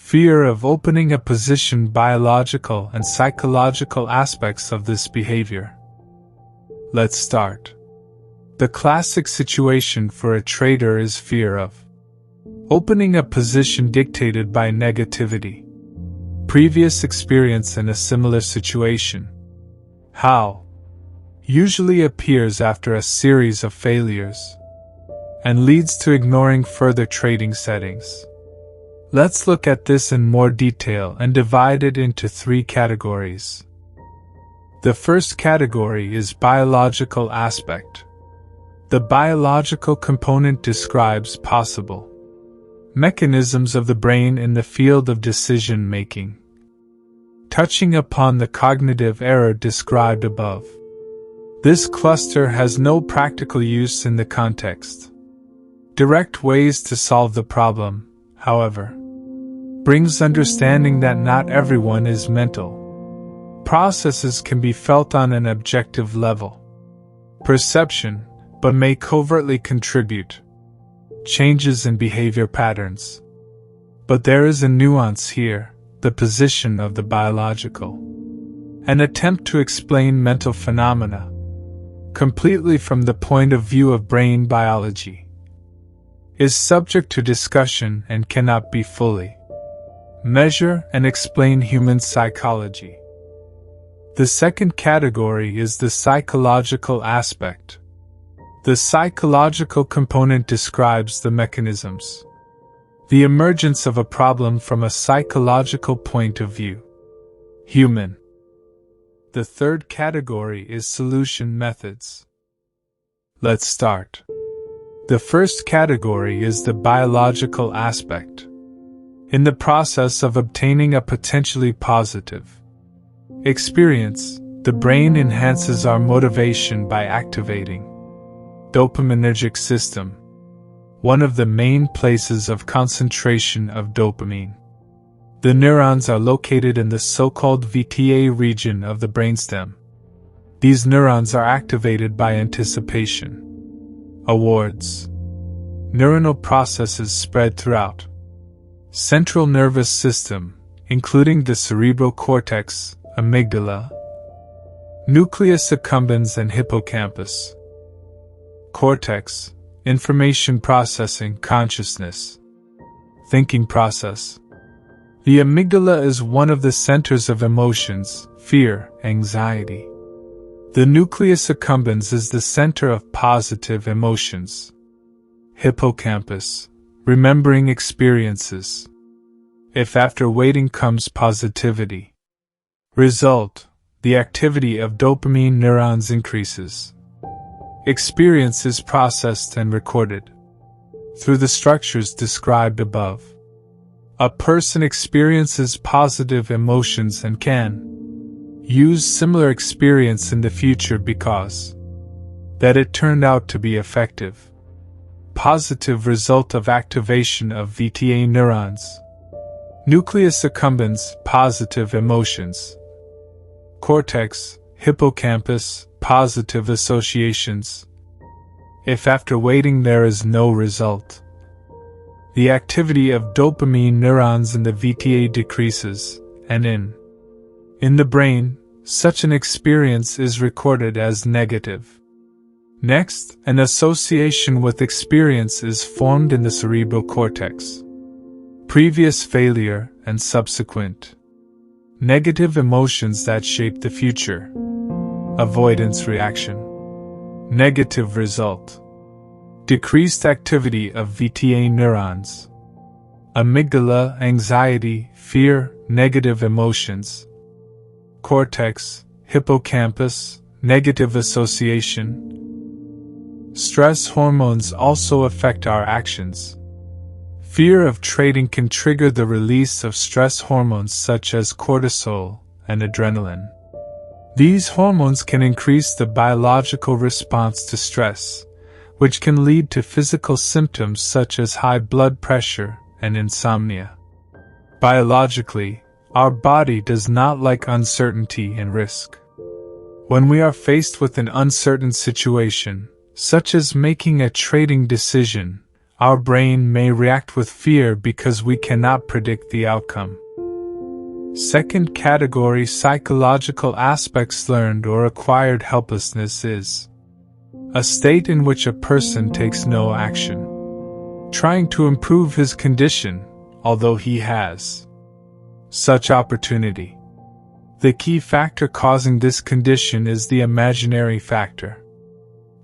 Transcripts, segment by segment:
Fear of opening a position, biological and psychological aspects of this behavior. Let's start. The classic situation for a trader is fear of opening a position dictated by negativity. Previous experience in a similar situation. How? Usually appears after a series of failures and leads to ignoring further trading settings. Let's look at this in more detail and divide it into 3 categories. The first category is biological aspect. The biological component describes possible mechanisms of the brain in the field of decision making, touching upon the cognitive error described above. This cluster has no practical use in the context. Direct ways to solve the problem, however, brings understanding that not everyone is mental. Processes can be felt on an objective level. Perception, but may covertly contribute changes in behavior patterns. But there is a nuance here, the position of the biological. An attempt to explain mental phenomena completely from the point of view of brain biology is subject to discussion and cannot be fully measure and explain human psychology. The second category is the psychological aspect. The psychological component describes the mechanisms, the emergence of a problem from a psychological point of view. Human. The third category is solution methods. Let's start. The first category is the biological aspect. In the process of obtaining a potentially positive experience, the brain enhances our motivation by activating dopaminergic system, one of the main places of concentration of dopamine. The neurons are located in the so-called VTA region of the brainstem. These neurons are activated by anticipation. Awards. Neuronal processes spread throughout central nervous system, including the cerebral cortex, amygdala, nucleus accumbens and hippocampus. Cortex, information processing, consciousness, thinking process. The amygdala is one of the centers of emotions, fear, anxiety. The nucleus accumbens is the center of positive emotions. Hippocampus, remembering experiences. If after waiting comes positivity. Result, the activity of dopamine neurons increases. Experience is processed and recorded through the structures described above. A person experiences positive emotions and can use similar experience in the future because that it turned out to be effective. Positive result of activation of VTA neurons. Nucleus accumbens, positive emotions. Cortex, hippocampus, positive associations. If after waiting there is no result, the activity of dopamine neurons in the VTA decreases, and in the brain, such an experience is recorded as negative. Next, an association with experience is formed in the cerebral cortex. Previous failure and subsequent negative emotions that shape the future. Avoidance reaction. Negative result. Decreased activity of VTA neurons. Amygdala, anxiety, fear, negative emotions. Cortex, hippocampus, negative association. Stress hormones also affect our actions. Fear of trading can trigger the release of stress hormones such as cortisol and adrenaline. These hormones can increase the biological response to stress, which can lead to physical symptoms such as high blood pressure and insomnia. Biologically, our body does not like uncertainty and risk. When we are faced with an uncertain situation, such as making a trading decision, Our brain may react with fear because we cannot predict the outcome. Second category, psychological aspects. Learned or acquired helplessness is a state in which a person takes no action, trying to improve his condition, although he has such opportunity. The key factor causing this condition is the imaginary factor,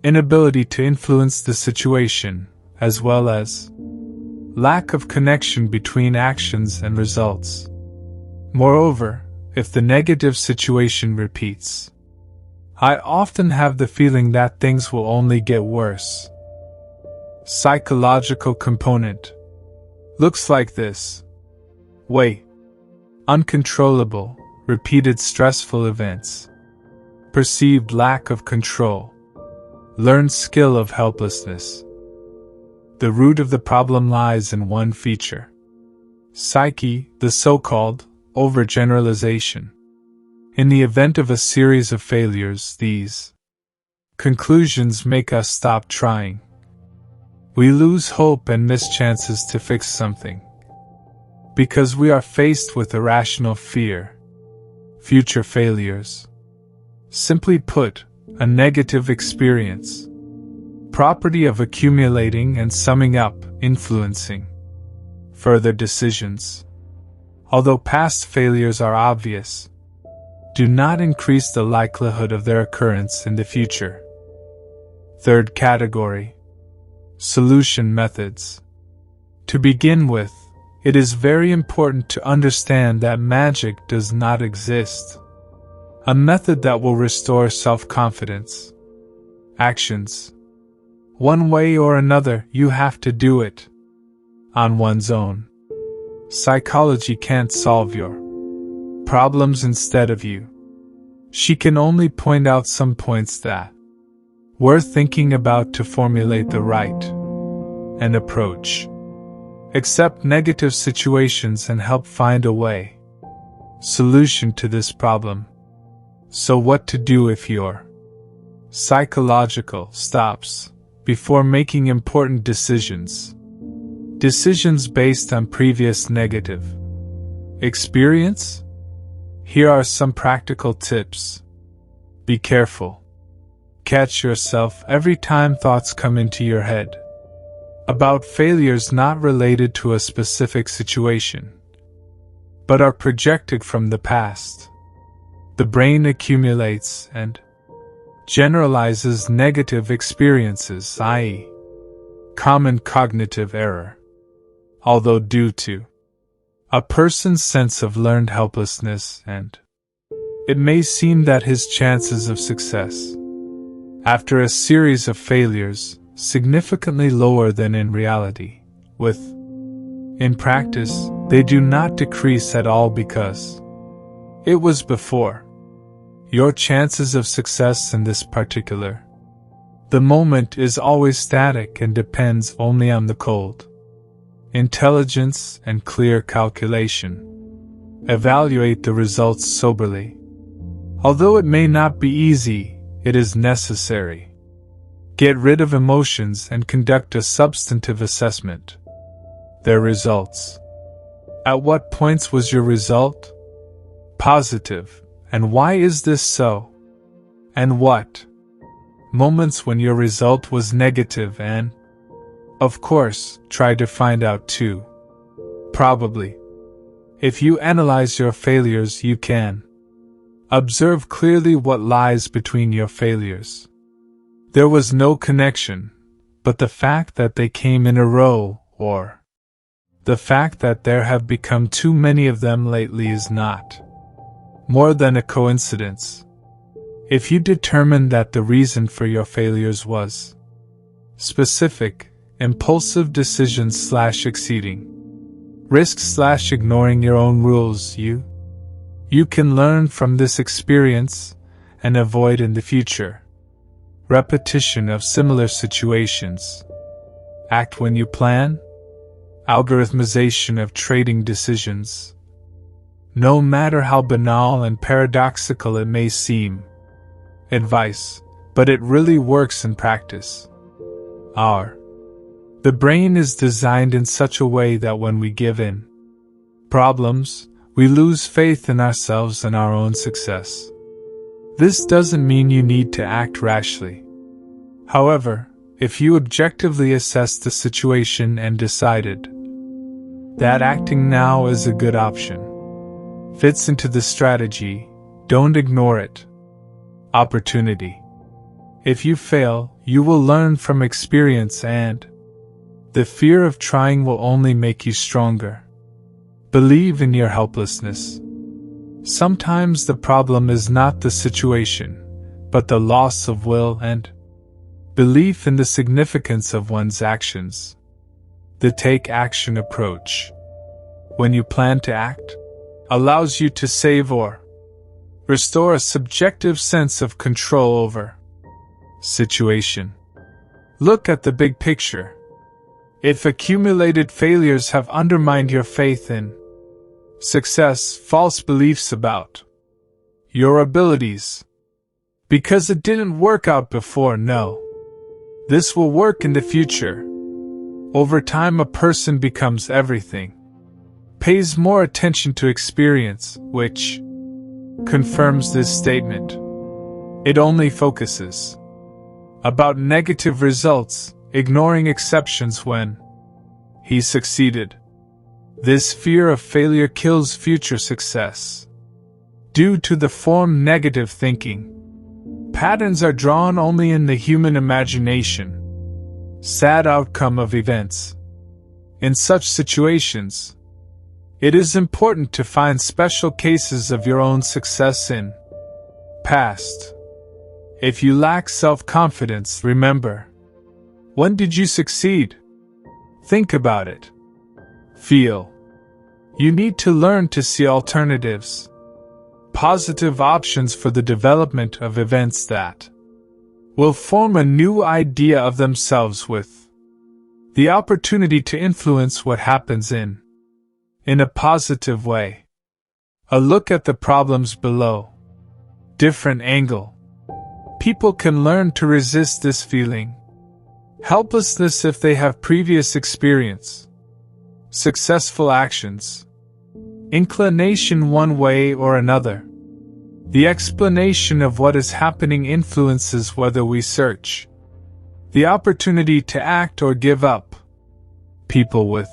inability to influence the situation, as well as lack of connection between actions and results. Moreover, if the negative situation repeats, I often have the feeling that things will only get worse. Psychological component looks like this. Wait. Uncontrollable, repeated stressful events. Perceived lack of control. Learned skill of helplessness. The root of the problem lies in one feature. Psyche, the so-called overgeneralization. In the event of a series of failures, these conclusions make us stop trying. We lose hope and miss chances to fix something, because we are faced with irrational fear, future failures. Simply put, a negative experience, property of accumulating and summing up, influencing further decisions. Although past failures are obvious, do not increase the likelihood of their occurrence in the future. Third category, solution methods. To begin with, it is very important to understand that magic does not exist. A method that will restore self-confidence. Actions. One way or another, you have to do it on one's own. Psychology can't solve your problems instead of you. She can only point out some points that worth thinking about to formulate the right and approach. Accept negative situations and help find a way solution to this problem. So what to do if your psychological stops before making important decisions? Decisions based on previous negative experience? Here are some practical tips. Be careful. Catch yourself every time thoughts come into your head about failures not related to a specific situation, but are projected from the past. The brain accumulates and generalizes negative experiences, i.e., common cognitive error. Although due to a person's sense of learned helplessness, and it may seem that his chances of success after a series of failures significantly lower than in reality, in practice, they do not decrease at all because it was before. Your chances of success in this particular the moment is always static and depends only on the cold intelligence and clear calculation. Evaluate the results soberly. Although it may not be easy, it is necessary. Get rid of emotions and conduct a substantive assessment. Their results. At what points was your result positive, and why is this so? And what moments when your result was negative, and of course, try to find out too. Probably. If you analyze your failures, you can observe clearly what lies between your failures. There was no connection, but the fact that they came in a row, or the fact that there have become too many of them lately, is not more than a coincidence. If you determine that the reason for your failures was specific, impulsive decisions / exceeding risks / ignoring your own rules, you can learn from this experience and avoid in the future repetition of similar situations. Act when you plan. Algorithmization of trading decisions. No matter how banal and paradoxical it may seem, advice, but it really works in practice. Our The brain is designed in such a way that when we give in problems, we lose faith in ourselves and our own success. This doesn't mean you need to act rashly. However, if you objectively assess the situation and decided that acting now is a good option, fits into the strategy, don't ignore it. Opportunity. If you fail, you will learn from experience, and the fear of trying will only make you stronger. Believe in your helplessness. Sometimes the problem is not the situation, but the loss of will and belief in the significance of one's actions. The take action approach, when you plan to act, allows you to save or restore a subjective sense of control over situation. Look at the big picture. If accumulated failures have undermined your faith in success, false beliefs about your abilities, because it didn't work out before, no, this will work in the future. Over time, a person becomes everything, pays more attention to experience, which confirms this statement. It only focuses about negative results, ignoring exceptions when he succeeded. This fear of failure kills future success. Due to the form negative thinking, patterns are drawn only in the human imagination. Sad outcome of events. In such situations, it is important to find special cases of your own success in past. If you lack self-confidence, remember, when did you succeed? Think about it. Feel. You need to learn to see alternatives, positive options for the development of events that will form a new idea of themselves with the opportunity to influence what happens in a positive way. A look at the problems below. Different angle. People can learn to resist this feeling. Helplessness if they have previous experience. Successful actions. Inclination one way or another. The explanation of what is happening influences whether we search the opportunity to act or give up. People with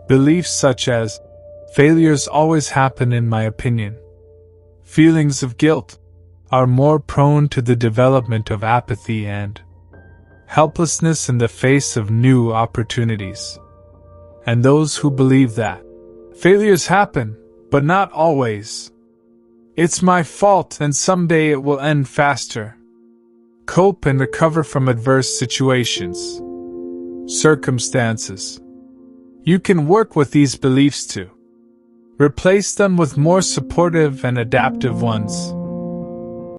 beliefs such as, failures always happen in my opinion, feelings of guilt, are more prone to the development of apathy and helplessness in the face of new opportunities. And those who believe that failures happen, but not always. It's my fault and someday it will end faster. Cope and recover from adverse situations. Circumstances. You can work with these beliefs to replace them with more supportive and adaptive ones.